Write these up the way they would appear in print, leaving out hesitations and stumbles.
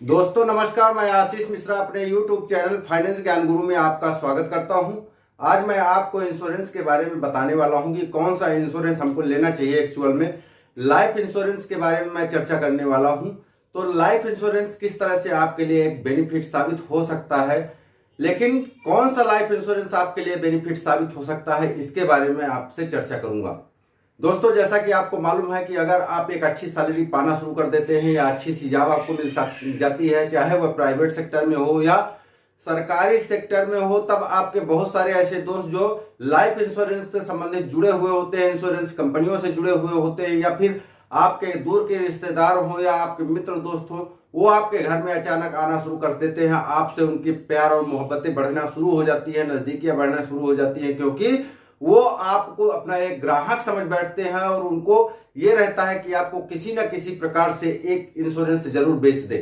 दोस्तों नमस्कार, मैं आशीष मिश्रा अपने YouTube चैनल फाइनेंस ज्ञान गुरु में आपका स्वागत करता हूं। आज मैं आपको इंश्योरेंस के बारे में बताने वाला हूं कि कौन सा इंश्योरेंस हमको लेना चाहिए। एक्चुअल में लाइफ इंश्योरेंस के बारे में मैं चर्चा करने वाला हूं। तो लाइफ इंश्योरेंस किस तरह से आपके लिए एक बेनिफिट साबित हो सकता है, लेकिन कौन सा लाइफ इंश्योरेंस आपके लिए बेनिफिट साबित हो सकता है, इसके बारे में आपसे चर्चा करूंगा। दोस्तों, जैसा कि आपको मालूम है कि अगर आप एक अच्छी सैलरी पाना शुरू कर देते हैं या अच्छी सी जॉब आपको मिल जाती है, चाहे वह प्राइवेट सेक्टर में हो या सरकारी सेक्टर में हो, तब आपके बहुत सारे ऐसे दोस्त जो लाइफ इंश्योरेंस से संबंधित जुड़े हुए होते हैं, इंश्योरेंस कंपनियों से जुड़े हुए होते हैं, या फिर आपके दूर के रिश्तेदार हो या आपके मित्र दोस्त हो, वो आपके घर में अचानक आना शुरू कर देते हैं। आपसे उनकी प्यार और मोहब्बतें बढ़ना शुरू हो जाती है, नजदीकियां बढ़ना शुरू हो जाती है, क्योंकि वो आपको अपना एक ग्राहक समझ बैठते हैं और उनको ये रहता है कि आपको किसी ना किसी प्रकार से एक इंश्योरेंस जरूर बेच दे।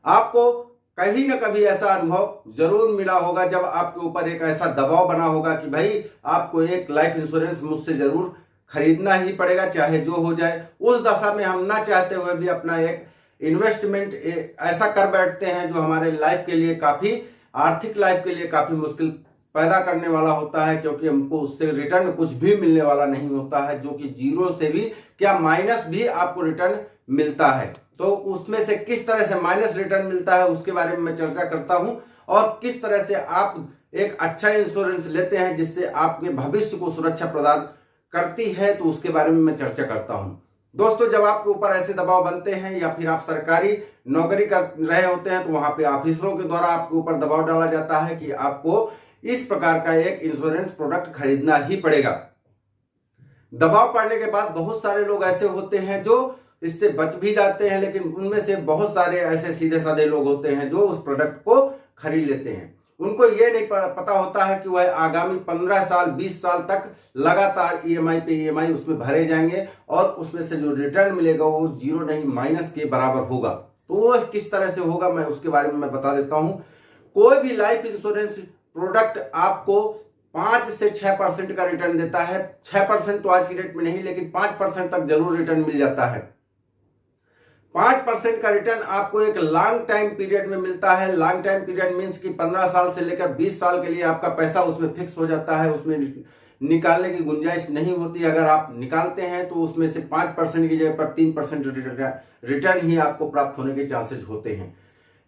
आपको कभी ना कभी ऐसा अनुभव जरूर मिला होगा जब आपके ऊपर एक ऐसा दबाव बना होगा कि भाई आपको एक लाइफ इंश्योरेंस मुझसे जरूर खरीदना ही पड़ेगा, चाहे जो हो जाए। उस दशा में हम ना चाहते हुए भी अपना एक इन्वेस्टमेंट ऐसा कर बैठते हैं जो हमारे लाइफ के लिए काफी, आर्थिक लाइफ के लिए काफी मुश्किल पैदा करने वाला होता है, क्योंकि हमको उससे रिटर्न कुछ भी मिलने वाला नहीं होता है, जो कि जीरो से भी क्या माइनस भी आपको रिटर्न मिलता है। तो उसमें से किस तरह से माइनस रिटर्न मिलता है उसके बारे में मैं चर्चा करता हूं, और किस तरह से आप एक अच्छा इंश्योरेंस लेते हैं जिससे आपके भविष्य को सुरक्षा प्रदान करती है, तो उसके बारे में मैं चर्चा करता हूं। दोस्तों, जब आपके ऊपर ऐसे दबाव बनते हैं या फिर आप सरकारी नौकरी कर रहे होते हैं, तो वहां पे ऑफिसरों के द्वारा आपके ऊपर दबाव डाला जाता है कि आपको इस प्रकार का एक इंश्योरेंस प्रोडक्ट खरीदना ही पड़ेगा। दबाव पड़ने के बाद बहुत सारे लोग ऐसे होते हैं जो इससे बच भी जाते हैं, लेकिन उनमें से बहुत सारे ऐसे सीधे साधे लोग होते हैं जो उस प्रोडक्ट को खरीद लेते हैं। उनको ये नहीं पता होता है कि वह आगामी 15 साल 20 साल तक लगातार ईएमआई पे ईएमआई उसमें भरे जाएंगे और उसमें से जो रिटर्न मिलेगा वो जीरो नहीं माइनस के बराबर होगा। तो वो किस तरह से होगा, मैं उसके बारे में मैं बता देता हूं। कोई भी लाइफ इंश्योरेंस प्रोडक्ट आपको 5 से 6% का रिटर्न देता है। 6% तो आज की डेट में नहीं, लेकिन 5% तक जरूर रिटर्न मिल जाता है। 5% का रिटर्न आपको एक लॉन्ग टाइम पीरियड में मिलता है। लॉन्ग टाइम पीरियड मींस कि 15 साल से लेकर 20 साल के लिए आपका पैसा उसमें फिक्स हो जाता है, उसमें निकालने की गुंजाइश नहीं होती। अगर आप निकालते हैं तो उसमें से 5% की जगह पर 3% रिटर्न ही आपको प्राप्त होने के चांसेस होते हैं।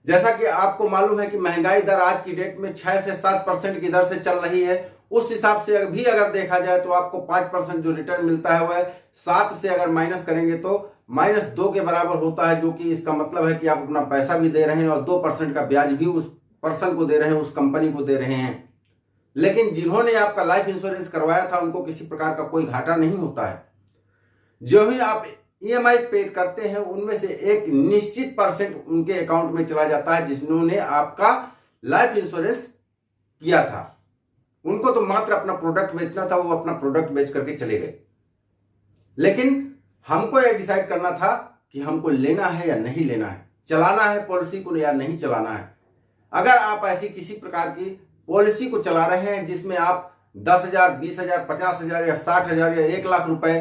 जैसा कि आपको मालूम है कि महंगाई दर आज की डेट में 6 से 7% की दर से चल रही है। उस हिसाब से भी अगर देखा जाए तो आपको 5% जो रिटर्न मिलता है वह 7 से अगर माइनस करेंगे तो -2 के बराबर होता है, जो कि इसका मतलब है कि आप अपना पैसा भी दे रहे हैं और 2% का ब्याज भी उस पर्सन को दे रहे हैं, उस कंपनी को दे रहे हैं। लेकिन जिन्होंने आपका लाइफ इंश्योरेंस करवाया था उनको किसी प्रकार का कोई घाटा नहीं होता है। जो ही आप ईएमआई पे करते हैं उनमें से एक निश्चित परसेंट उनके अकाउंट में चला जाता है जिन्होंने आपका लाइफ इंश्योरेंस किया था। उनको तो मात्र अपना प्रोडक्ट बेचना था, वो अपना प्रोडक्ट बेच करके चले गए। लेकिन हमको यह डिसाइड करना था कि हमको लेना है या नहीं लेना है, चलाना है पॉलिसी को या नहीं चलाना है। अगर आप ऐसी किसी प्रकार की पॉलिसी को चला रहे हैं जिसमें आप 10,000, 20,000, 50,000 या 60,000 या 1 लाख रुपए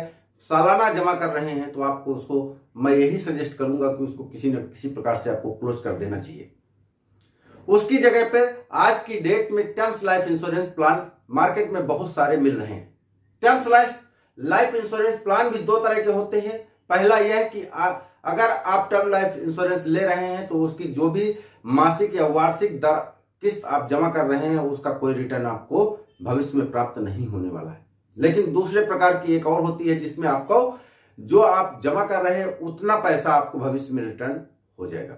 सालाना जमा कर रहे हैं, तो आपको उसको मैं यही सजेस्ट करूंगा कि उसको किसी न किसी प्रकार से आपको क्लोज कर देना चाहिए। उसकी जगह पर आज की डेट में terms life insurance plan market में बहुत सारे मिल रहे हैं। टर्म्स लाइफ इंश्योरेंस प्लान भी 2 तरह के होते हैं। पहला यह है कि अगर आप टर्म लाइफ इंश्योरेंस ले रहे हैं तो उसकी जो भी मासिक या वार्षिक दर किस्त आप जमा कर रहे हैं उसका कोई रिटर्न आपको भविष्य में प्राप्त नहीं होने वाला है। लेकिन दूसरे प्रकार की एक और होती है जिसमें आपको जो आप जमा कर रहे हैं उतना पैसा आपको भविष्य में रिटर्न हो जाएगा।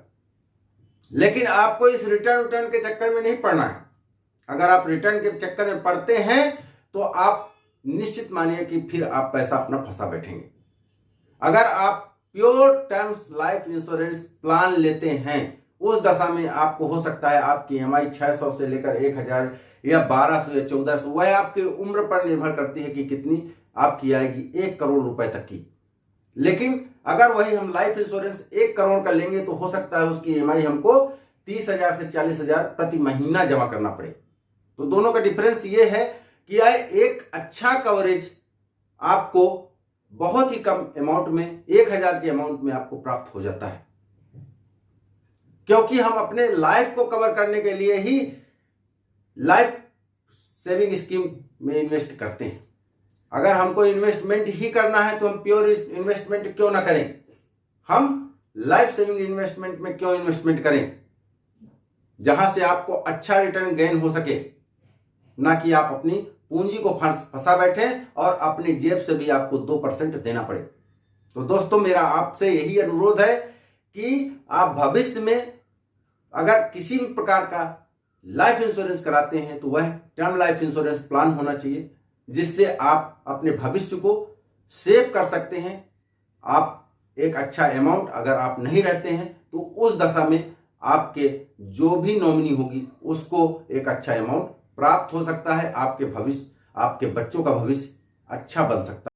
लेकिन आपको इस रिटर्न के चक्कर में नहीं पड़ना है। अगर आप रिटर्न के चक्कर में पड़ते हैं तो आप निश्चित मानिए कि फिर आप पैसा अपना फंसा बैठेंगे। अगर आप pure terms life insurance plan लेते हैं उस दशा में आपको हो सकता है आपकी ईएमआई 600 से लेकर 1,000 या 1,200 या 1,400, वह आपकी उम्र पर निर्भर करती है कि कितनी आपकी आएगी, 1 करोड़ रुपए तक की। लेकिन अगर वही हम लाइफ इंश्योरेंस 1 करोड़ का लेंगे तो हो सकता है उसकी ईएमआई हमको 30,000 से 40,000 प्रति महीना जमा करना पड़े। तो दोनों का डिफरेंस ये है कि एक अच्छा कवरेज आपको बहुत ही कम अमाउंट में 1,000 के अमाउंट में आपको प्राप्त हो जाता है। क्योंकि हम अपने लाइफ को कवर करने के लिए ही लाइफ सेविंग स्कीम में इन्वेस्ट करते हैं। अगर हमको इन्वेस्टमेंट ही करना है तो हम प्योर इन्वेस्टमेंट क्यों ना करें, हम लाइफ सेविंग इन्वेस्टमेंट में क्यों इन्वेस्टमेंट करें, जहां से आपको अच्छा रिटर्न गेन हो सके, ना कि आप अपनी पूंजी को फंसा बैठे और अपनी जेब से भी आपको 2% देना पड़े। तो दोस्तों, मेरा आपसे यही अनुरोध है कि आप भविष्य में अगर किसी भी प्रकार का लाइफ इंश्योरेंस कराते हैं तो वह टर्म लाइफ इंश्योरेंस प्लान होना चाहिए, जिससे आप अपने भविष्य को सेव कर सकते हैं। आप एक अच्छा अमाउंट, अगर आप नहीं रहते हैं तो उस दशा में आपके जो भी नॉमिनी होगी उसको एक अच्छा अमाउंट प्राप्त हो सकता है। आपके भविष्य, आपके बच्चों का भविष्य अच्छा बन सकता है।